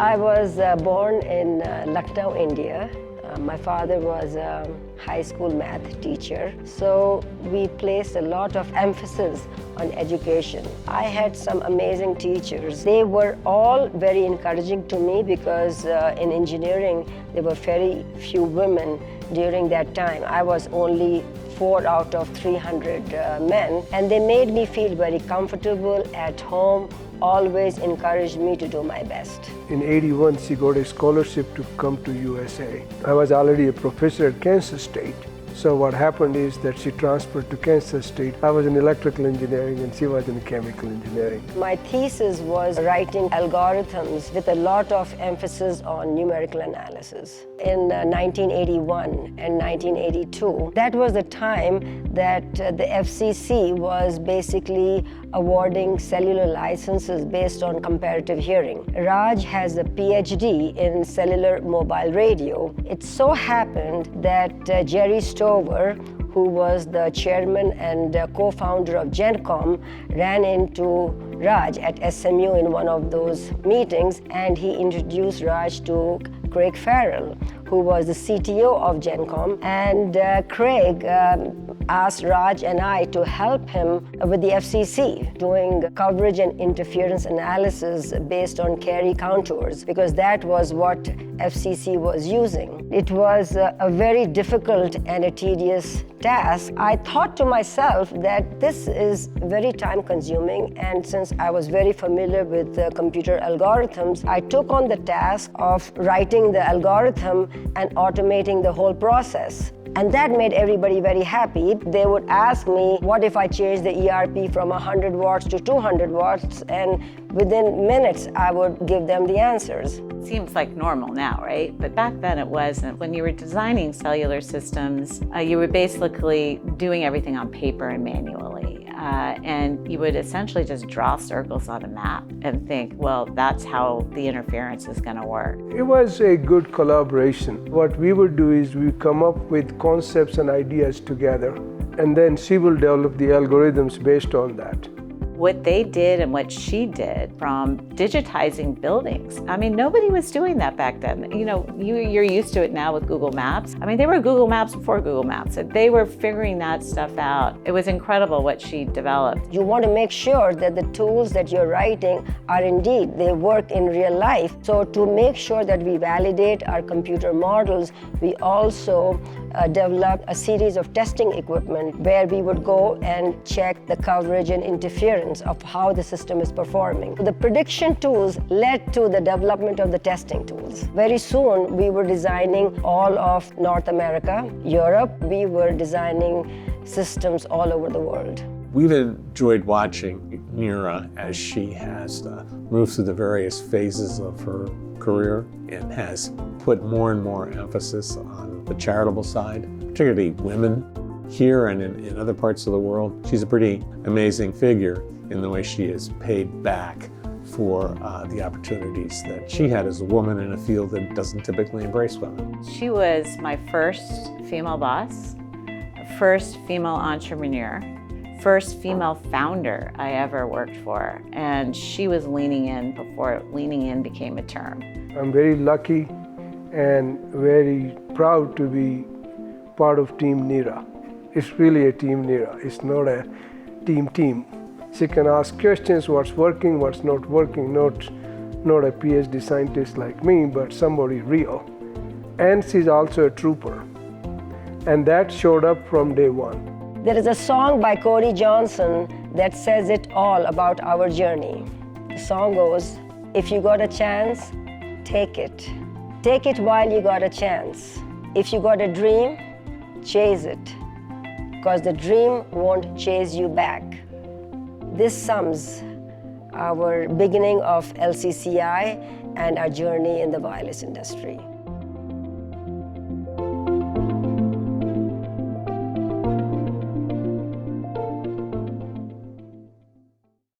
I was born in Lucknow, India. My father was a high school math teacher, so we placed a lot of emphasis on education. I had some amazing teachers. They were all very encouraging to me because in engineering, there were very few women during that time. I was only 4 out of 300 men, and they made me feel very comfortable at home, always encouraged me to do my best. In '81, she got a scholarship to come to USA. I was already a professor at Kansas State. So what happened is that she transferred to Kansas State. I was in electrical engineering and she was in chemical engineering. My thesis was writing algorithms with a lot of emphasis on numerical analysis. In 1981 and 1982, that was the time that the FCC was basically awarding cellular licenses based on comparative hearing. Raj has a PhD in cellular mobile radio. It so happened that Jerry Stover, who was the chairman and co-founder of GenCom, ran into Raj at SMU in one of those meetings, and he introduced Raj to Craig Farrell, who was the CTO of GenCom, and Craig asked Raj and I to help him with the FCC, doing coverage and interference analysis based on carry contours, because that was what FCC was using. It was a very difficult and a tedious task. I thought to myself that this is very time-consuming, and since I was very familiar with computer algorithms, I took on the task of writing the algorithm and automating the whole process. And that made everybody very happy. They would ask me, what if I change the ERP from 100 watts to 200 watts? And within minutes, I would give them the answers. Seems like normal now, right? But back then it wasn't. When you were designing cellular systems, you were basically doing everything on paper and manually. And you would essentially just draw circles on a map and think, well, that's how the interference is going to work. It was a good collaboration. What we would do is we come up with concepts and ideas together, and then she will develop the algorithms based on that. What they did and what she did from digitizing buildings. I mean, nobody was doing that back then. You know, you're used to it now with Google Maps. I mean, they were Google Maps before Google Maps. They were figuring that stuff out. It was incredible what she developed. You want to make sure that the tools that you're writing are indeed, they work in real life. So to make sure that we validate our computer models, we also developed a series of testing equipment where we would go and check the coverage and interference of how the system is performing. The prediction tools led to the development of the testing tools. Very soon, we were designing all of North America, Europe. We were designing systems all over the world. We've enjoyed watching Neera as she has moved through the various phases of her career and has put more and more emphasis on the charitable side, particularly women here and in other parts of the world. She's a pretty amazing figure in the way she is paid back for the opportunities that she had as a woman in a field that doesn't typically embrace women. She was my first female boss, first female entrepreneur, first female founder I ever worked for, and she was leaning in before leaning in became a term. I'm very lucky and very proud to be part of Team Neera. It's really a Team Neera. It's not a team. She can ask questions, what's working, what's not working, not a PhD scientist like me, but somebody real. And she's also a trooper. And that showed up from day one. There is a song by Cody Johnson that says it all about our journey. The song goes, if you got a chance, take it. Take it while you got a chance. If you got a dream, chase it. Because the dream won't chase you back. This sums our beginning of LCCI and our journey in the wireless industry.